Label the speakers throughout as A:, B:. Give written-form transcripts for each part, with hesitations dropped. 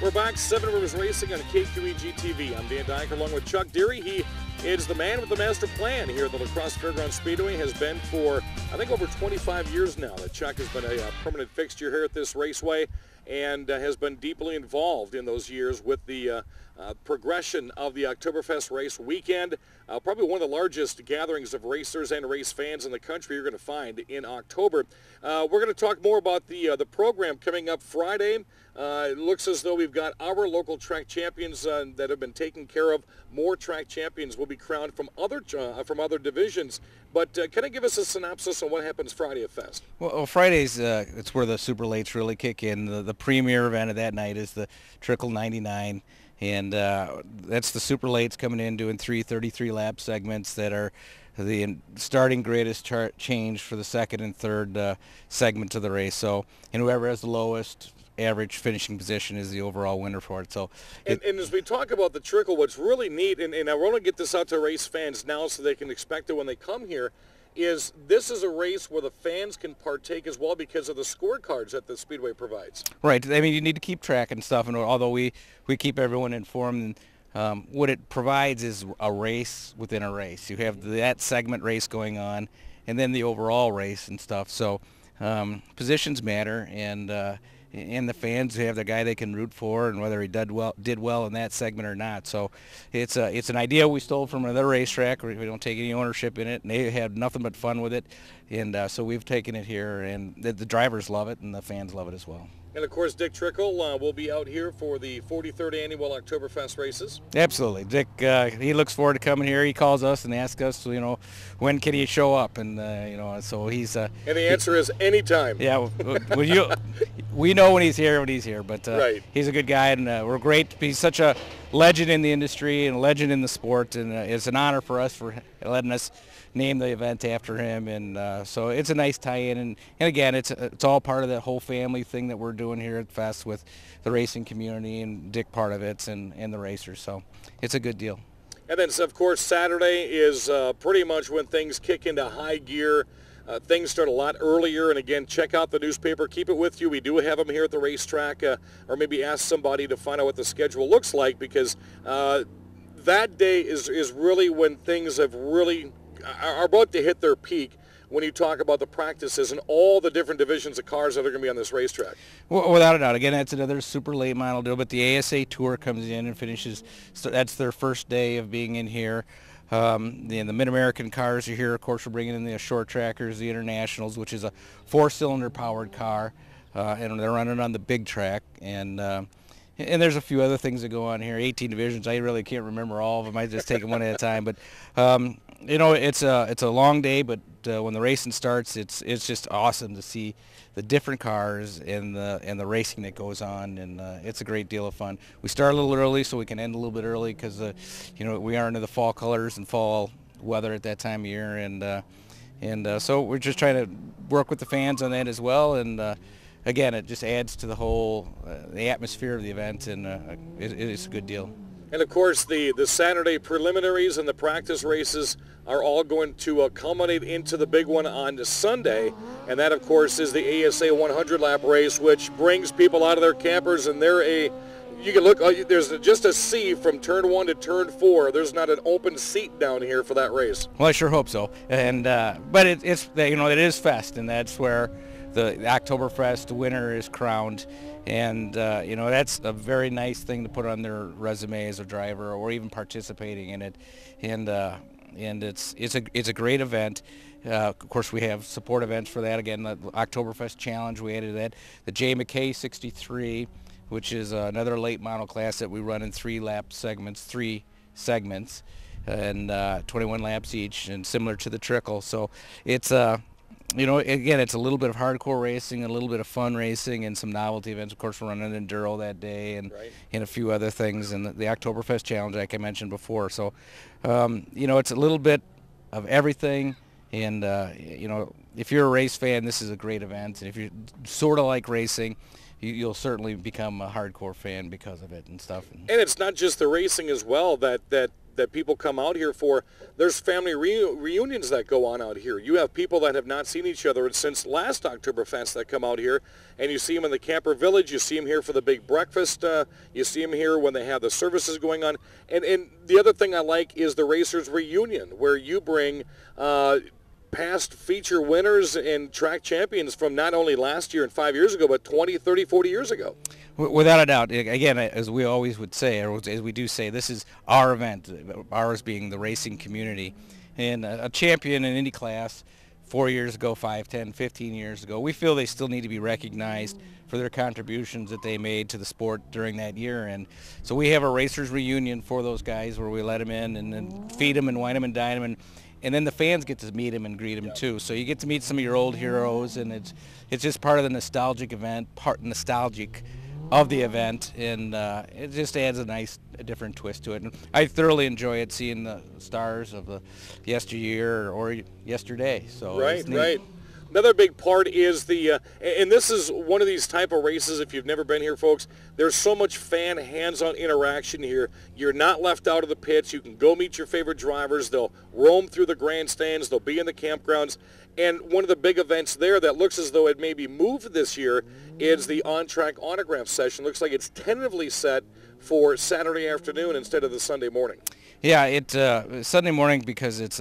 A: We're back, Seven Rivers Racing on KQEG TV. I'm Dan Dyker along with Chuck Deery. He is the man with the master plan here at the Crosse Speedway. Has been for, I think, over 25 years now. That Chuck has been a permanent fixture here at this raceway and has been deeply involved in those years with the progression of the Oktoberfest Race weekend. Probably one of the largest gatherings of racers and race fans in the country you're going to find in October. We're going to talk more about the program coming up Friday. It looks as though we've got our local track champions that have been taken care of. More track champions will be crowned from other divisions. But kind of give us a synopsis on what happens Friday at Fest.
B: Well, Fridays, it's where the super lates really kick in. The premier event of that night is the Trickle 99. And that's the super lates coming in doing 33 lap segments that are the starting grid is changed for the second and third segment of the race. So, and whoever has the lowest average finishing position is the overall winner for it. So,
A: and as we talk about the Trickle, what's really neat, and I want to get this out to race fans now so they can expect it when they come here, is this is a race where the fans can partake as well because of the scorecards that the Speedway provides.
B: Right. I mean, you need to keep track and stuff, and although we keep everyone informed, what it provides is a race within a race. You have that segment race going on, and then the overall race and stuff. So positions matter, and the fans have the guy they can root for, and whether he did well in that segment or not. So it's an idea we stole from another racetrack. We don't take any ownership in it, and they had nothing but fun with it. And so we've taken it here, and the drivers love it, and the fans love it as well.
A: And, of course, Dick Trickle will be out here for the 43rd annual Oktoberfest races.
B: Absolutely. Dick, he looks forward to coming here. He calls us and asks us, when can he show up? And, so he's... and
A: the answer is anytime.
B: Yeah. We know when he's here, but
A: right.
B: He's a good guy, and we're great. He's such a legend in the industry and a legend in the sport, and it's an honor for us for letting us name the event after him, and so it's a nice tie-in, and again, it's all part of that whole family thing that we're doing here at Fest with the racing community, and Dick part of it, and the racers, so it's a good deal.
A: And then, of course, Saturday is pretty much when things kick into high gear. Things start a lot earlier, and again, check out the newspaper. Keep it with you. We do have them here at the racetrack, or maybe ask somebody to find out what the schedule looks like, because that day is really when things have really are about to hit their peak when you talk about the practices and all the different divisions of cars that are going to be on this racetrack.
B: Well, without a doubt. Again, that's another super late model deal, but the ASA Tour comes in and finishes. So that's their first day of being in here. The Mid-American cars are here. Of course, we're bringing in the short trackers, the Internationals, which is a four-cylinder powered car, and they're running on the big track. And there's a few other things that go on here. 18 divisions. I really can't remember all of them. I just take them one at a time. But it's a long day. But when the racing starts, it's just awesome to see the different cars and the racing that goes on, and it's a great deal of fun. We start a little early so we can end a little bit early because we are into the fall colors and fall weather at that time of year, and so we're just trying to work with the fans on that as well, and again, it just adds to the whole the atmosphere of the event, and it's a good deal.
A: And of course, the Saturday preliminaries and the practice races are all going to culminate into the big one on Sunday, and that, of course, is the ASA 100-lap race, which brings people out of their campers, and you can look. There's just a sea from turn 1 to turn 4. There's not an open seat down here for that race.
B: Well, I sure hope so. And but it is Fest, and that's where the Oktoberfest winner is crowned, and that's a very nice thing to put on their resume as a driver or even participating in it, and it's a great event. Of course, we have support events for that. Again, the Oktoberfest Challenge, we added that. The J. McKay 63, which is another late model class that we run in 3 segments, and 21 laps each, and similar to the Trickle. So it's again, it's a little bit of hardcore racing, a little bit of fun racing, and some novelty events. Of course, we're running an enduro that day, and a few other things, and the Oktoberfest Challenge, like I mentioned before. So, it's a little bit of everything, and if you're a race fan, this is a great event. And if you sort of like racing, you'll certainly become a hardcore fan because of it and stuff.
A: And it's not just the racing as well that that people come out here for. There's family reunions that go on out here. You have people that have not seen each other since last Oktoberfest that come out here, and you see them in the camper village. You see them here for the big breakfast. You see them here when they have the services going on. And the other thing I like is the Racers Reunion, where you bring past feature winners and track champions from not only last year and 5 years ago, but 20, 30, 40 years ago.
B: Without a doubt. Again, as we always would say, or as we do say, this is our event, ours being the racing community. And a champion in any class 4 years ago, 5, 10, 15 years ago, we feel they still need to be recognized for their contributions that they made to the sport during that year. And so we have a Racers Reunion for those guys where we let them in and then feed them and wine them and dine them. And then the fans get to meet them and greet them too. So you get to meet some of your old heroes, and it's just part of the nostalgic event, nostalgic of the event, and it just adds a different twist to it. And I thoroughly enjoy it, seeing the stars of the yesteryear or yesterday. So
A: right. Another big part is the, and this is one of these type of races, if you've never been here, folks, there's so much fan hands-on interaction here. You're not left out of the pits. You can go meet your favorite drivers. They'll roam through the grandstands. They'll be in the campgrounds. And one of the big events there that looks as though it may be moved this year is the on-track autograph session. Looks like it's tentatively set for Saturday afternoon instead of the Sunday morning.
B: Yeah, it's Sunday morning because it's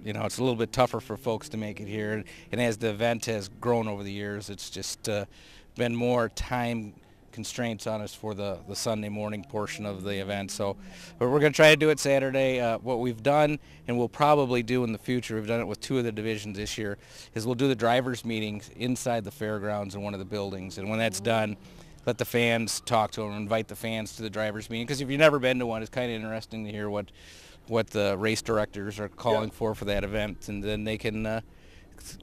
B: it's a little bit tougher for folks to make it here, and as the event has grown over the years, it's just been more time constraints on us for the Sunday morning portion of the event. So but we're going to try to do it Saturday. What we've done, and we'll probably do in the future, we've done it with 2 of the divisions this year, is we'll do the drivers' meetings inside the fairgrounds in one of the buildings, and when that's done, let the fans talk to them, invite the fans to the drivers' meeting, because if you've never been to one, it's kind of interesting to hear what the race directors are calling for that event, and then they can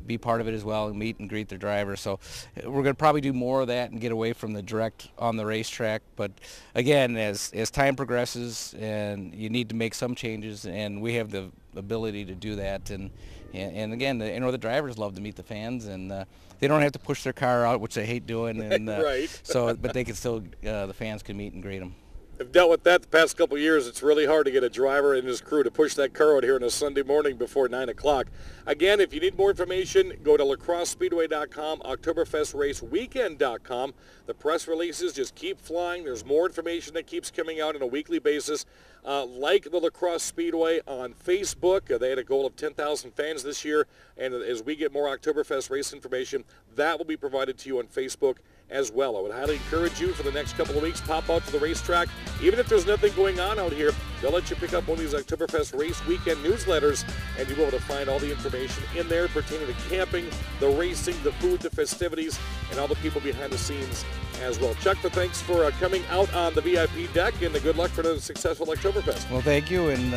B: be part of it as well and meet and greet their drivers. So we're going to probably do more of that and get away from the direct on the racetrack. But again, as time progresses, and you need to make some changes, and we have the ability to do that. And again, the drivers love to meet the fans, and they don't have to push their car out, which they hate doing. And
A: right.
B: So, but they can still, the fans can meet and greet them.
A: I've dealt with that the past couple of years. It's really hard to get a driver and his crew to push that car out here on a Sunday morning before 9 o'clock. Again, if you need more information, go to lacrossespeedway.com, oktoberfestraceweekend.com. The press releases just keep flying. There's more information that keeps coming out on a weekly basis. Like the Lacrosse Speedway on Facebook. They had a goal of 10,000 fans this year, and as we get more Oktoberfest race information, that will be provided to you on Facebook as well. I would highly encourage you for the next couple of weeks, pop out to the racetrack. Even if there's nothing going on out here, they'll let you pick up one of these Oktoberfest Race Weekend newsletters, and you'll be able to find all the information in there pertaining to camping, the racing, the food, the festivities, and all the people behind the scenes as well. Chuck, thanks for coming out on the VIP deck, and good luck for another successful Oktoberfest.
B: Well, thank you, and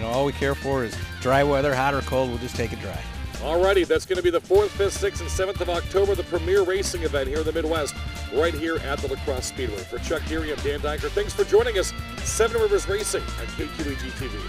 B: all we care for is dry weather, hot or cold, we'll just take it dry.
A: Alrighty, that's going to be the 4th, 5th, 6th, and 7th of October, the premier racing event here in the Midwest, right here at the Lacrosse Speedway. For Chuck Deery, I'm Dan Dyker. Thanks for joining us. 7 Rivers Racing on KQEG TV.